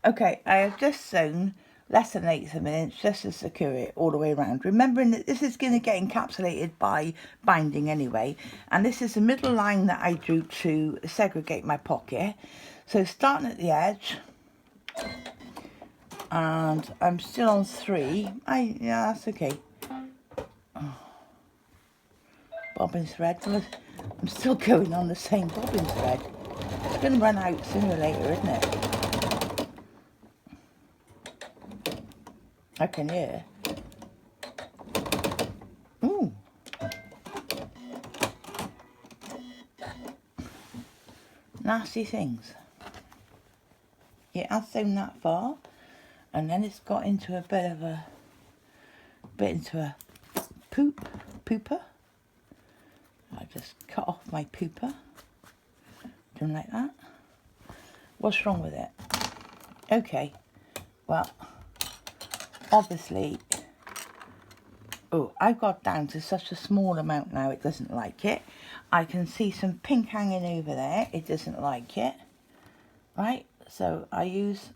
Okay, I have just sewn less than 1/8 of an inch just to secure it all the way around. Remembering that this is going to get encapsulated by binding anyway. And this is the middle line that I drew to segregate my pocket. So starting at the edge, and I'm still on 3. Yeah, that's okay. Bobbin thread. I'm still going on the same bobbin thread. It's going to run out sooner or later, isn't it? I can hear. Ooh. Nasty things. It has sewn that far, and then it's got into a bit of a pooper. I just cut off my pooper. Doing like that. What's wrong with it? Okay. Well, obviously, I've got down to such a small amount now, it doesn't like it. I can see some pink hanging over there, it doesn't like it. Right, so I use,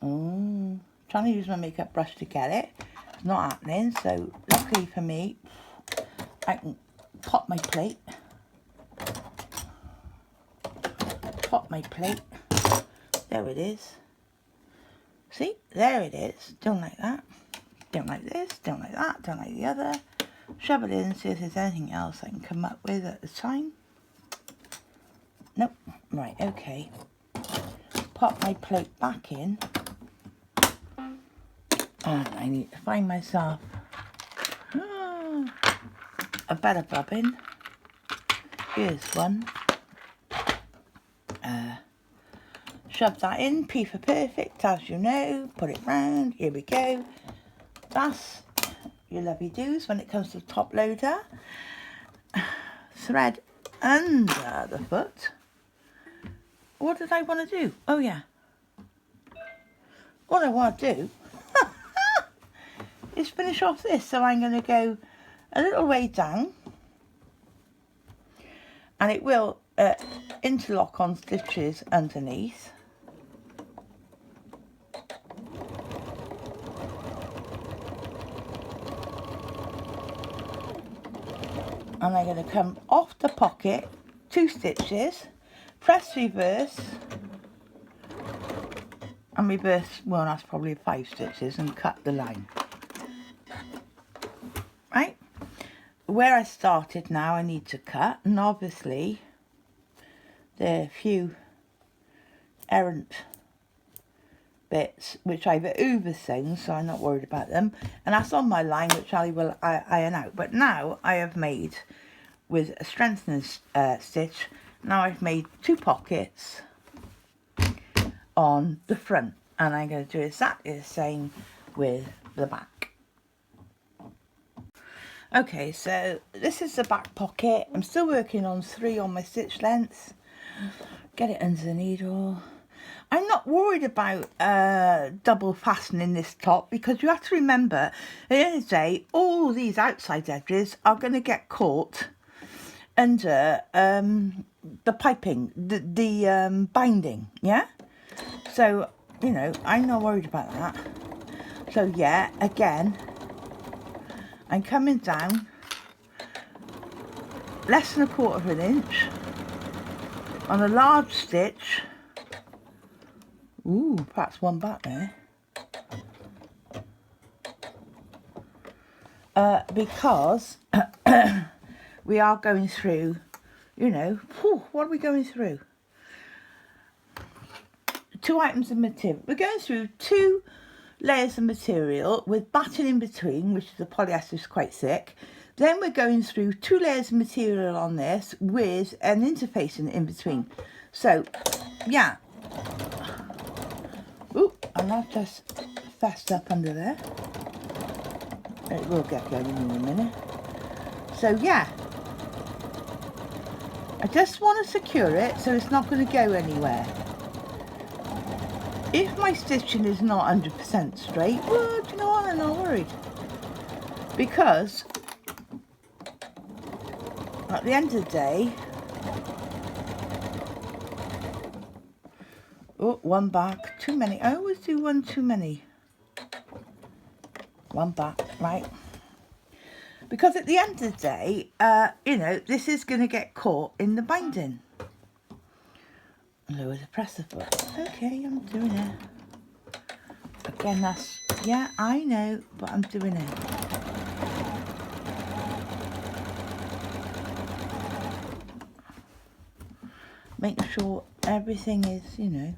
trying to use my makeup brush to get it. It's not happening, so luckily for me, I can pop my plate. There it is. See, there it is. Don't like that. Don't like this. Don't like that. Don't like the other. Shove it in, see if there's anything else I can come up with at the time. Nope. Right, okay. Pop my plate back in. And I need to find myself a better bobbin. Here's one. Shove that in, P for perfect, as you know. Put it round, here we go. That's your lovely do's when it comes to the top loader. Thread under the foot. What did I want to do? Oh yeah. What I want to do is finish off this. So I'm going to go a little way down. And it will interlock on stitches underneath. And I'm going to come off the pocket, 2 stitches, press reverse, and reverse, well that's probably 5 stitches, and cut the line. Right, where I started now I need to cut, and obviously there are a few errant bits which I've oversewn, so I'm not worried about them, and that's on my line which I will iron out. But now I have made, with a strengthening stitch, now I've made 2 pockets on the front, and I'm going to do exactly the same with the back. Okay, so this is the back pocket. I'm still working on 3 on my stitch length. Get it under the needle. I'm not worried about double fastening this top, because you have to remember, at the end of the day, all these outside edges are going to get caught under the piping, the binding, yeah? So, you know, I'm not worried about that. So, yeah, again, I'm coming down less than 1/4 of an inch on a large stitch. Ooh, perhaps one back there. Because we are going through, you know, what are we going through? 2 items of material. We're going through 2 layers of material with batting in between, which is the polyester is quite thick. Then we're going through 2 layers of material on this with an interfacing in between. So, yeah. Ooh, and I've just fessed up under there. It will get going in a minute. So, yeah. I just want to secure it so it's not going to go anywhere. If my stitching is not 100% straight, well, do you know what, I'm not worried. Because at the end of the day, Oh, one back, too many. I always do one too many. One back, right. Because at the end of the day, you know, this is going to get caught in the binding. Lower the presser foot. Okay, I'm doing it. Again, that's, yeah, I know, but I'm doing it. Make sure everything is, you know,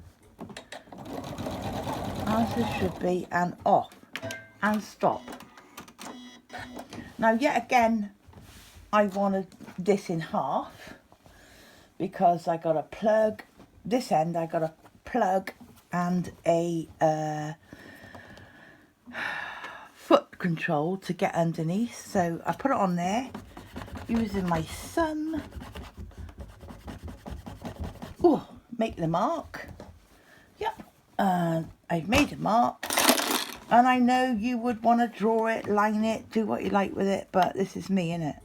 as it should be, and off, and stop. Now, yet again, I wanted this in half, because I got a plug, this end I got a plug and a foot control to get underneath, so I put it on there using my thumb. Oh, make the mark. Yep, I've made a mark, and I know you would want to draw it, line it, do what you like with it, but this is me, innit?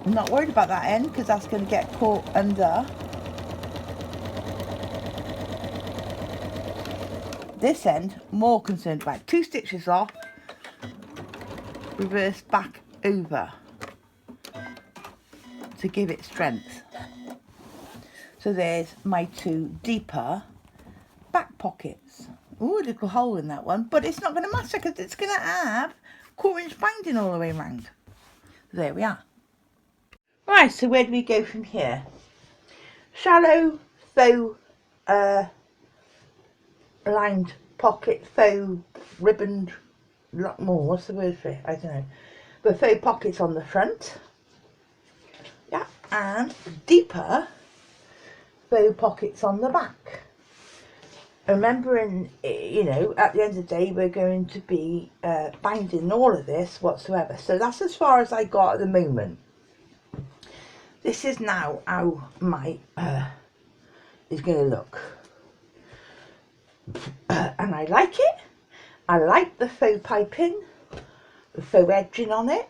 I'm not worried about that end because that's going to get caught under. This end, more concerned about 2 stitches off, reverse back over to give it strength. So there's my 2 deeper back pockets. Ooh, a little hole in that one, but it's not going to matter because it's going to have 1/4 inch binding all the way around. There we are. Right, so where do we go from here? Shallow faux lined pocket, faux ribboned, lot more, what's the word for it? I don't know. But faux pockets on the front. Yeah, and deeper faux pockets on the back. Remembering, you know, at the end of the day, we're going to be binding all of this whatsoever. So that's as far as I got at the moment. This is now how my is going to look. And I like it. I like the faux piping, the faux edging on it.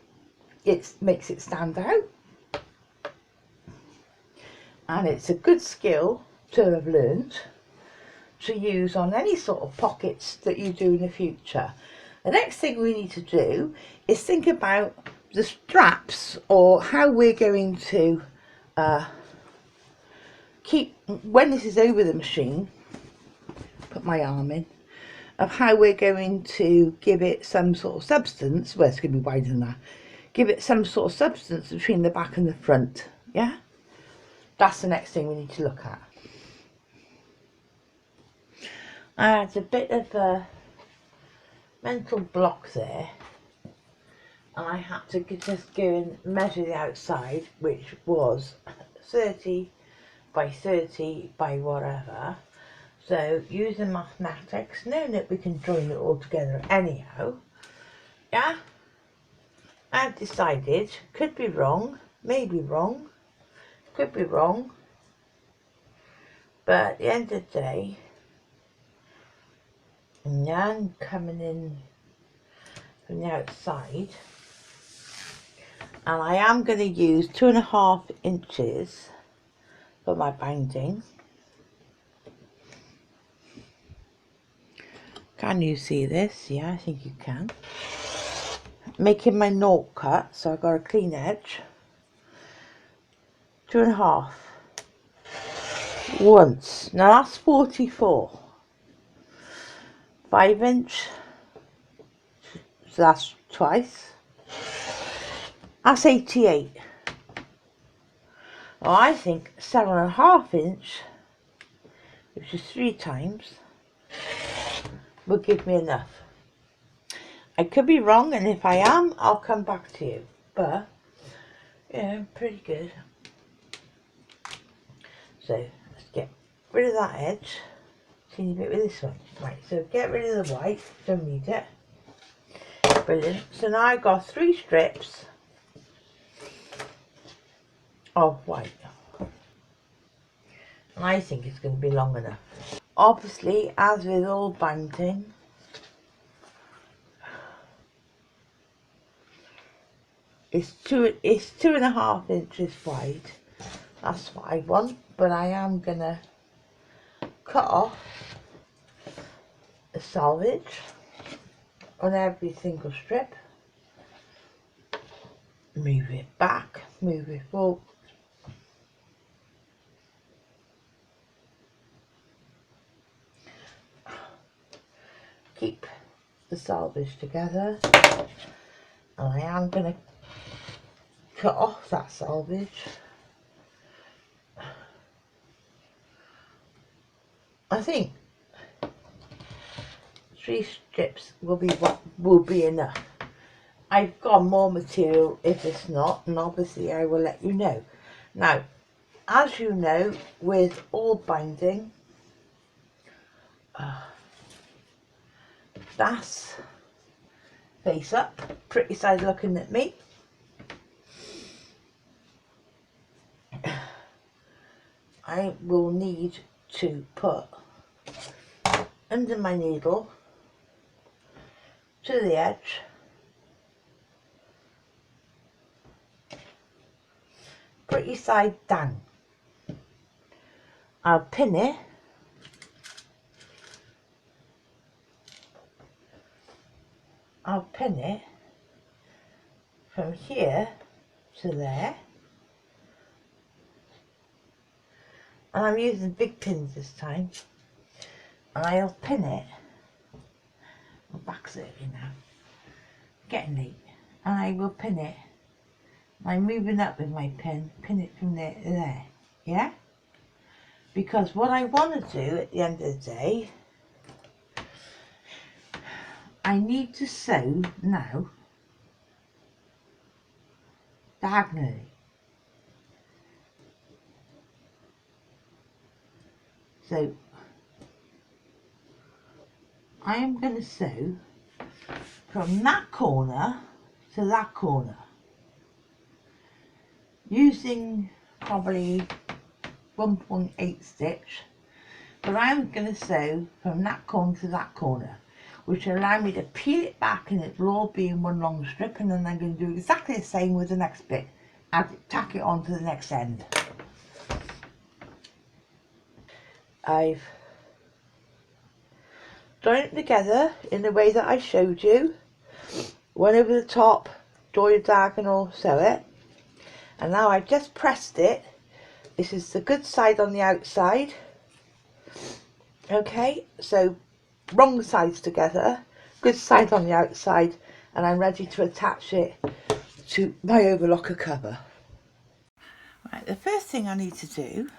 It makes it stand out. And it's a good skill to have learned to use on any sort of pockets that you do in the future. The next thing we need to do is think about the straps, or how we're going to keep, when this is over the machine, put my arm in, of how we're going to give it some sort of substance. Well, it's going to be wider than that. Give it some sort of substance between the back and the front. Yeah, that's the next thing we need to look at. I had a bit of a mental block there, and I had to just go and measure the outside, which was 30 by 30 by whatever. So using mathematics, knowing that we can join it all together anyhow, yeah, I've decided, could be wrong, maybe wrong, could be wrong, but at the end of the day, now I'm coming in from the outside, and I am going to use 2.5 inches for my binding. Can you see this? Yeah, I think you can. Making my naught cut, so I got a clean edge. 2.5 once. Now that's 44. 5 inch, so that's twice. That's 88. Well, I think 7.5 inch, which is 3 times, will give me enough. I could be wrong, and if I am, I'll come back to you. But yeah, pretty good. So let's get rid of that edge. Teeny bit with this one. Right, so get rid of the white, don't need it. Brilliant. So now I've got 3 strips of white. And I think it's going to be long enough. Obviously, as with all binding, it's 2.5 inches wide. That's what I want. but I am gonna cut off the selvage on every single strip, move it back, move it forward, keep the selvage together, and I am going to cut off that selvage. I think 3 strips will be enough. I've got more material if it's not, and obviously I will let you know. Now, as you know, with all binding, that's face up, pretty side looking at me. I will need to put under my needle to the edge, pretty side down. I'll pin it from here to there, and I'm using big pins this time, and I'll pin it. My back's hurting now, getting late, and I will pin it. I'm moving up with my pin it from there to there, yeah? Because what I want to do at the end of the day, I need to sew now diagonally. So I am going to sew from that corner to that corner using probably 1.8 stitch, but I'm going to sew from that corner to that corner, which will allow me to peel it back and it'll all be in one long strip, and then I'm going to do exactly the same with the next bit, tack it on to the next end. I've joined it together in the way that I showed you, went over the top, draw your diagonal, sew it, and now I've just pressed it. This is the good side on the outside, okay, so wrong sides together, good side on the outside, and I'm ready to attach it to my overlocker cover. Right, the first thing I need to do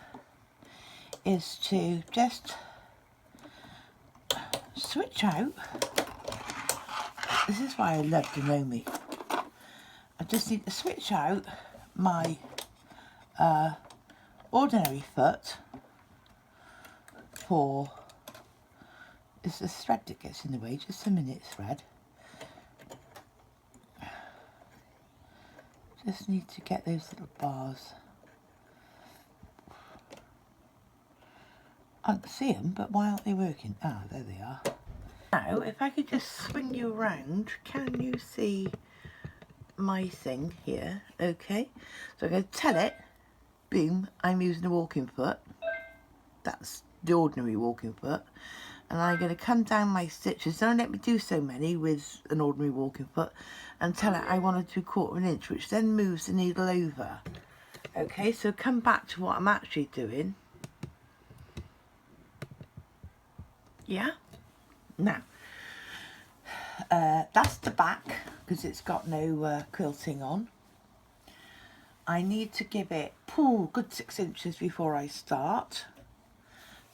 is to just switch out. This is why I love to know me. I just need to switch out my ordinary foot for, it's the thread that gets in the way, just a minute thread. Just need to get those little bars. I can see them, but why aren't they working? Ah, there they are. Now, if I could just swing you around, can you see my thing here? Okay, so I'm going to tell it, boom, I'm using a walking foot. That's the ordinary walking foot. And I'm going to come down my stitches. Don't let me do so many with an ordinary walking foot, and tell it I want to do 1/4 inch, which then moves the needle over. Okay, so come back to what I'm actually doing. Yeah? Now, that's the back, because it's got no quilting on. I need to give it good 6 inches before I start.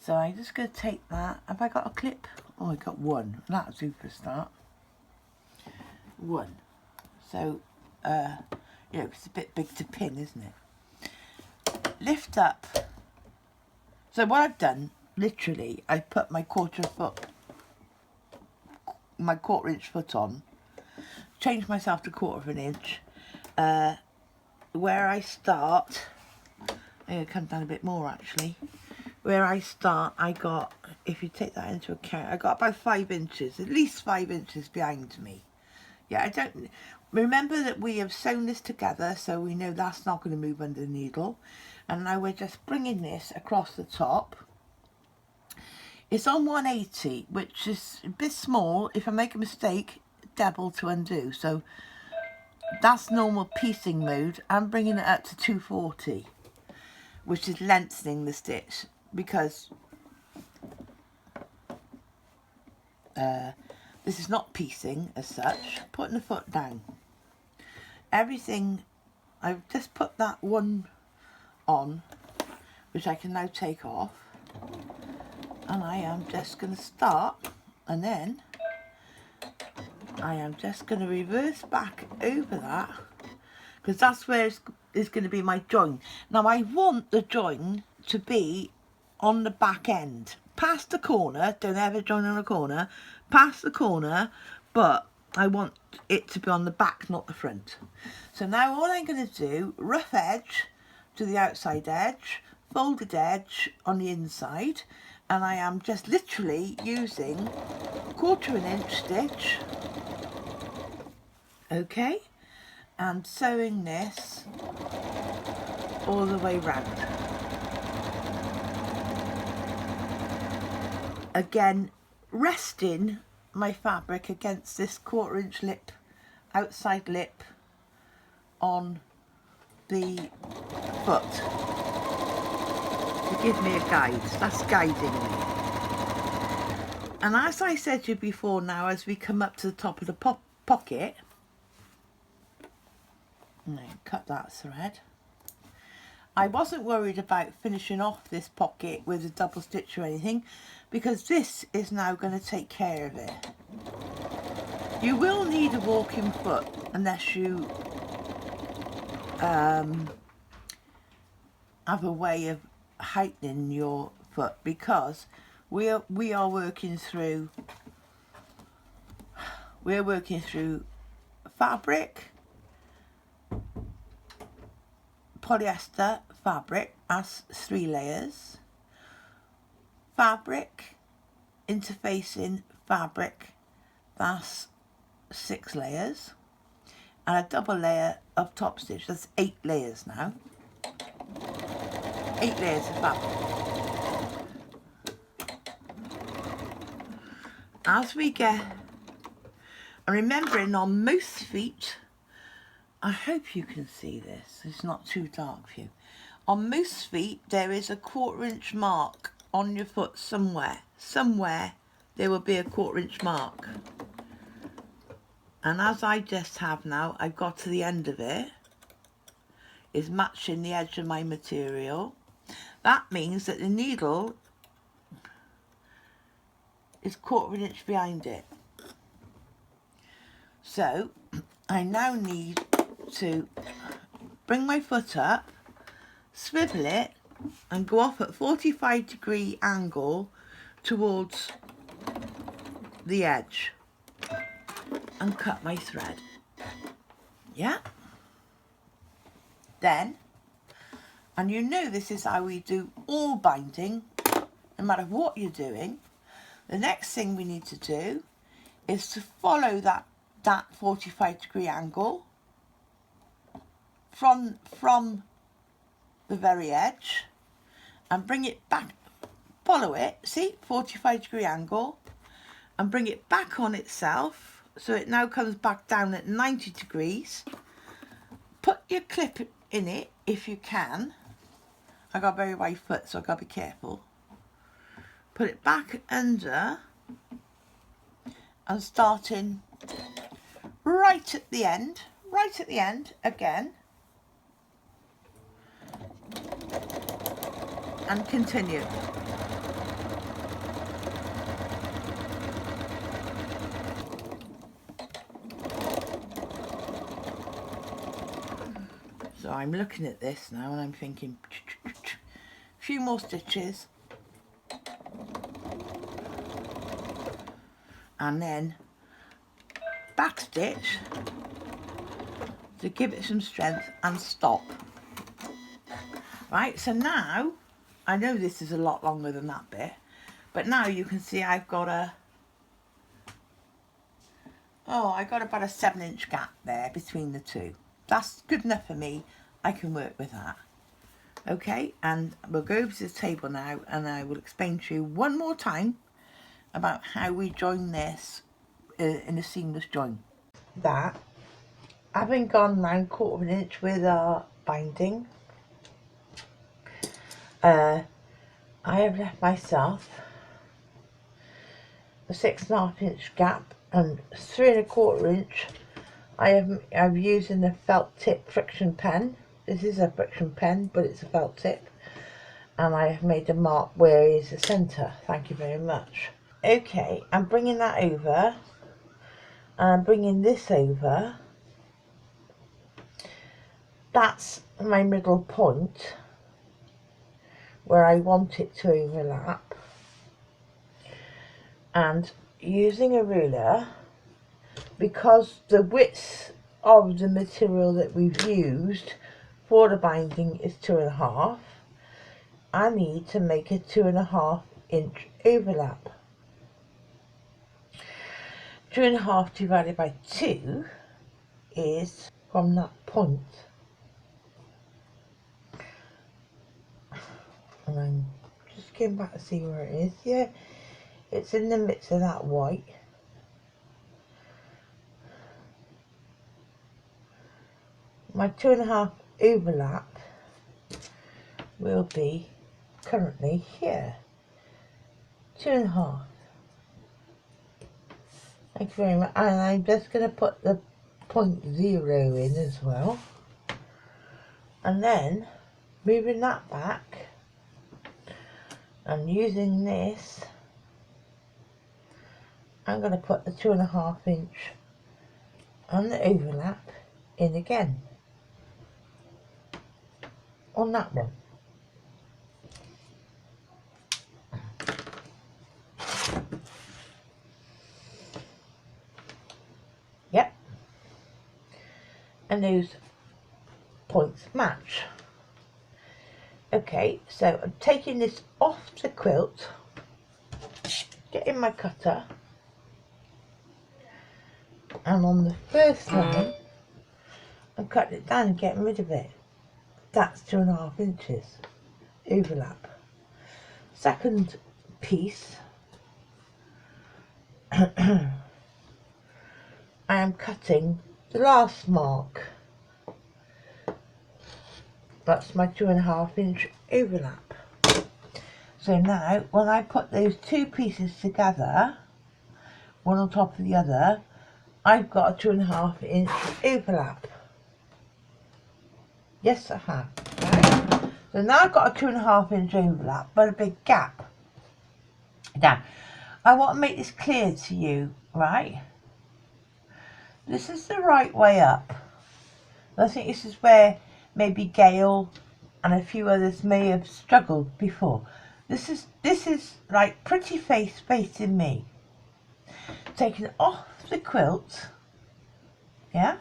So I'm just going to take that. Have I got a clip? Oh, I got one. That'll do for a start. One. So, it's a bit big to pin, isn't it? Lift up. So what I've done, literally, I put my 1/4 inch foot on, changed myself to 1/4 inch. Where I start, I'm going to come down a bit more actually. Where I start, I got, if you take that into account, I got about 5 inches, at least 5 inches behind me. Yeah, I don't, remember that we have sewn this together, so we know that's not going to move under the needle. And now we're just bringing this across the top. It's on 180, which is a bit small. If I make a mistake, double to undo. So that's normal piecing mode. I'm bringing it up to 240, which is lengthening the stitch, because this is not piecing as such. Putting the foot down. Everything, I've just put that one on, which I can now take off. And I am just going to start, and then I am just going to reverse back over that, because that's where it's going to be my join. Now I want the join to be on the back end, past the corner. Don't ever join on a corner, past the corner, but I want it to be on the back, not the front. So now all I'm going to do, rough edge to the outside edge, folded edge on the inside, and I am just literally using 1/4 inch stitch, okay, and sewing this all the way round. Again, resting my fabric against this 1/4 inch lip, outside lip on the foot to give me a guide. That's guiding me. And as I said to you before, now as we come up to the top of the pocket, and I cut that thread. I wasn't worried about finishing off this pocket with a double stitch or anything, because this is now going to take care of it. You will need a walking foot unless you have a way of heightening your foot, because we are working through fabric, polyester fabric, as 3 layers, fabric interfacing fabric, that's 6 layers, and a double layer of top stitch. That's 8 layers now. 8 layers of fabric. As we get, and remembering on most feet, I hope you can see this, it's not too dark for you. On most feet there is a 1/4 inch mark on your foot somewhere. Somewhere there will be a 1/4 inch mark. And as I just have now, I've got to the end of it, is matching the edge of my material. That means that the needle is 1/4 inch behind it. So I now need to bring my foot up, swivel it, and go off at 45-degree angle towards the edge and cut my thread. Yeah. Then, and you know this is how we do all binding, no matter what you're doing, the next thing we need to do is to follow that 45-degree angle from the very edge and bring it back, follow it, see, 45-degree angle, and bring it back on itself, so it now comes back down at 90 degrees. Put your clip in it if you can. I got a very wide foot, so I've got to be careful. Put it back under and starting right at the end again, and continue. So I'm looking at this now and I'm thinking, a few more stitches, and then back stitch to give it some strength and stop. Right, so now, I know this is a lot longer than that bit, but now you can see I've got I got about a 7-inch gap there between the two. That's good enough for me. I can work with that. Okay, and we'll go over to the table now and I will explain to you one more time about how we join this in a seamless join. That, having gone round 1/4 inch with our binding, I have left myself a 6.5 inch gap, and 3 1/4 inch I'm using a felt tip friction pen. This is a friction pen, but it's a felt tip, and I have made a mark where is the centre. Thank you very much. Okay, I'm bringing that over, and I'm bringing this over. That's my middle point where I want it to overlap, and using a ruler, because the width of the material that we've used for the binding is 2.5, I need to make a 2.5 inch overlap. 2.5 divided by 2 is from that point, and I'm just going back to see where it is. Yeah, it's in the midst of that white. My 2.5 overlap will be currently here. 2.5. Thank you very much. And I'm just going to put the 0.0 in as well. And then moving that back and using this, I'm going to put the 2.5 inch on the overlap in again on that one. Yep. And those points match. Okay, so I'm taking this off the quilt, getting my cutter, and on the first line I'm cutting it down and getting rid of it. That's 2.5 inches overlap. Second piece, I am cutting the last mark. That's my 2.5 inch overlap. So now when I put those two pieces together, one on top of the other, I've got a 2.5 inch overlap. Yes, I have. Right. So now I've got a 2.5 inch overlap, but a big gap. Now, I want to make this clear to you, right? This is the right way up. I think this is where maybe Gail and a few others may have struggled before. This is like pretty face facing me. Taking it off the quilt, yeah?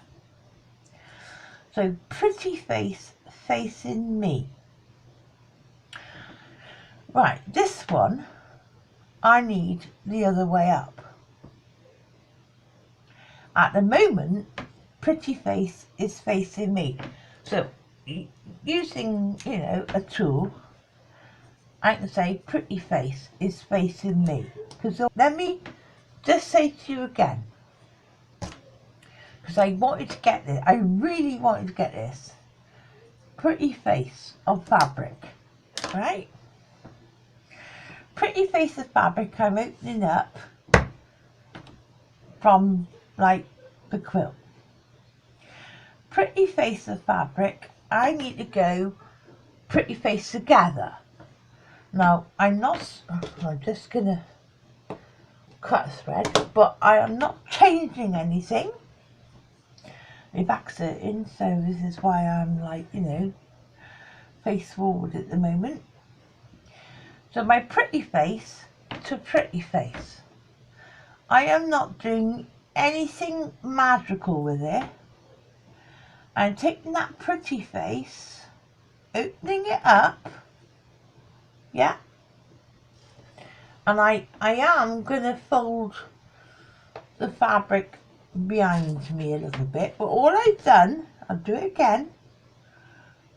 So pretty face facing me. Right, this one I need the other way up. At the moment, pretty face is facing me. So using, you know, a tool, I can say pretty face is facing me. Because let me just say to you again, because I wanted to get this, I really wanted to get this. Pretty face of fabric, right? Pretty face of fabric I'm opening up from like the quilt. Pretty face of fabric, I need to go pretty face together. Now I'm just gonna cut a thread, but I am not changing anything. My back's hurting, so this is why I'm like, you know, face forward at the moment. So my pretty face to pretty face. I am not doing anything magical with it. I'm taking that pretty face, opening it up, yeah, and I am going to fold the fabric behind me a little bit, but all I've done, I'll do it again,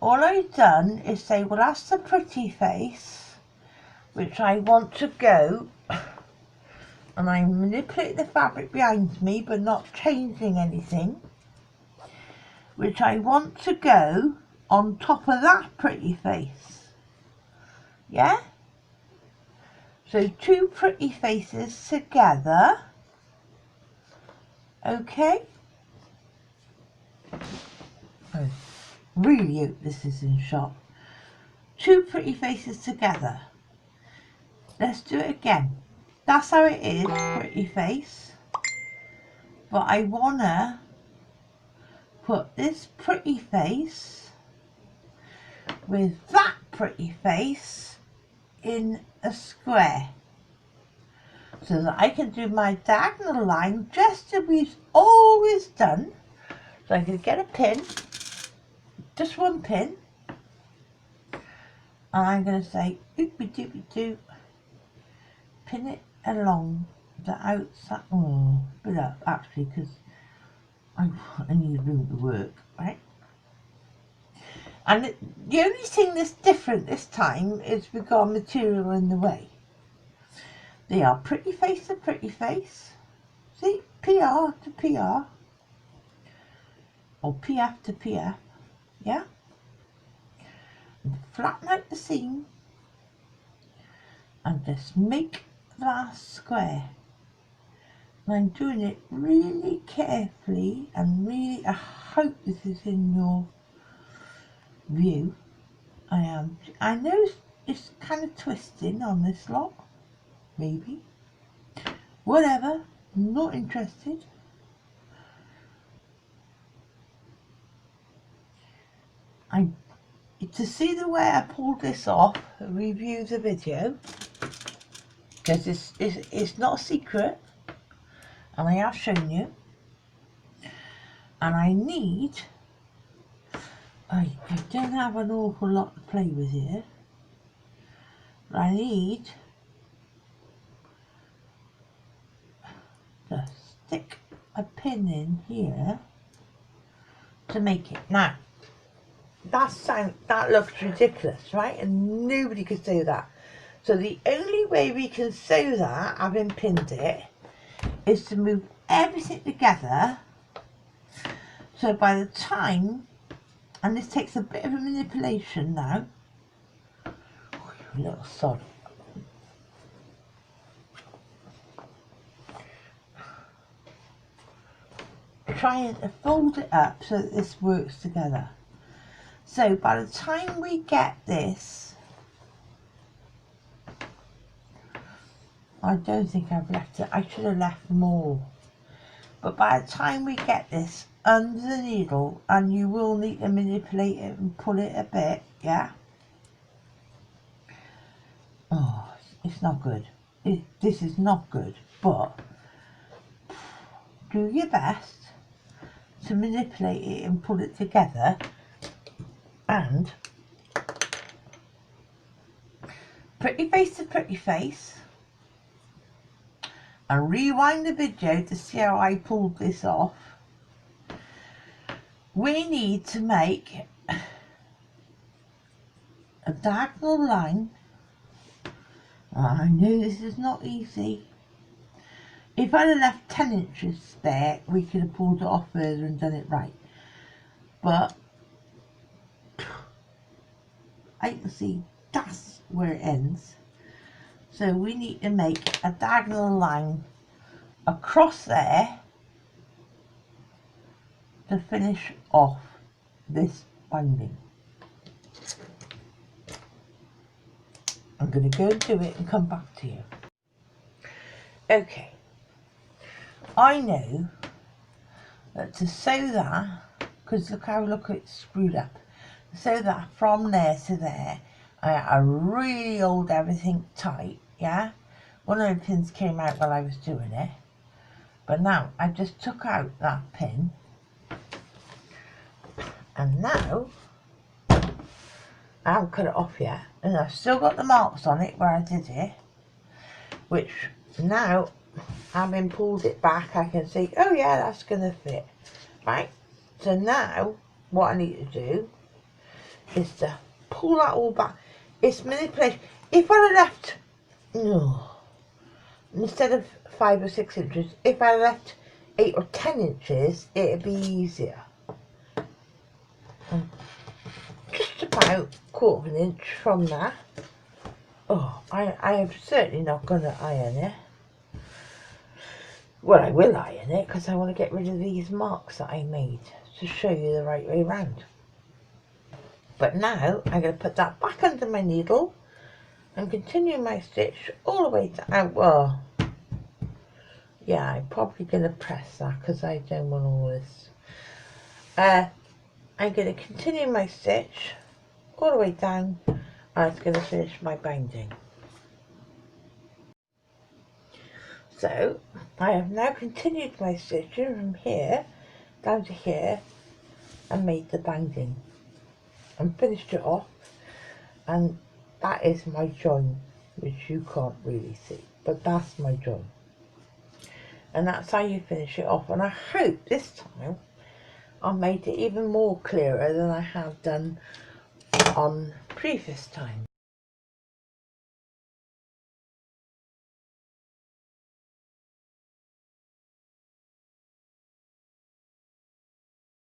all I've done is say, well, that's the pretty face, which I want to go, and I manipulate the fabric behind me, but not changing anything, which I want to go on top of that pretty face. Yeah? So 2 pretty faces together. Okay? I really hope this is in shot. 2 pretty faces together. Let's do it again. That's how it is, pretty face. But I wanna put this pretty face with that pretty face in a square, so that I can do my diagonal line just as we've always done. So I can get a pin, just 1 pin, and I'm going to say oopie doopie doo, pin it along the outside, but up actually, because I need room to work, right? And the only thing that's different this time is we've got material in the way. They are pretty face to pretty face. See, PR to PR. Or PF to PF. Yeah? And flatten out the seam. And just make that square. And I'm doing it really carefully and really, I hope this is in your view. I know it's kind of twisting on this lot. Maybe. Whatever. Not interested. To see the way I pulled this off, review the video, because it's not a secret, and I have shown you. And I need, I don't have an awful lot to play with here, but I need to stick a pin in here to make it. Now, that looks ridiculous, right? And nobody could do that. So the only way we can sew that, having pinned it, is to move everything together. So by the time, and this takes a bit of a manipulation now. Oh, you little sod. Trying to fold it up so that this works together. So by the time we get this, I don't think I've left it. I should have left more. But by the time we get this under the needle, and you will need to manipulate it and pull it a bit, yeah? Oh, it's not good. This is not good, but do your best to manipulate it and pull it together. And pretty face to pretty face, and rewind the video to see how I pulled this off. We need to make a diagonal line. I know this is not easy. If I'd have left 10 inches spare, we could have pulled it off further and done it right. But I can see that's where it ends. So we need to make a diagonal line across there to finish off this binding. I'm going to go and do it and come back to you. Okay. I know that to sew that, because look it's screwed up. So that from there to there, I really hold everything tight, yeah? One of the pins came out while I was doing it. But now, I just took out that pin. And now, I haven't cut it off yet. And I've still got the marks on it where I did it. Which, now, having pulled it back, I can see, oh yeah, that's going to fit. Right? So now, what I need to do is to pull that all back. It's manipulation. If I had left, no, instead of 5 or 6 inches, if I left 8 or 10 inches, it'd be easier. Just about 1/4 of an inch from that. Oh, I am certainly not going to iron it. Well, I will iron it because I want to get rid of these marks that I made to show you the right way round. But now I'm going to put that back under my needle and continue my stitch all the way down. Well, yeah, I'm probably going to press that because I don't want all this. I'm going to continue my stitch all the way down. I was going to finish my binding. So I have now continued my stitching from here down to here and made the binding and finished it off, and that is my join, which you can't really see, but that's my join, and that's how you finish it off. And I hope this time I made it even more clearer than I have done on previous time.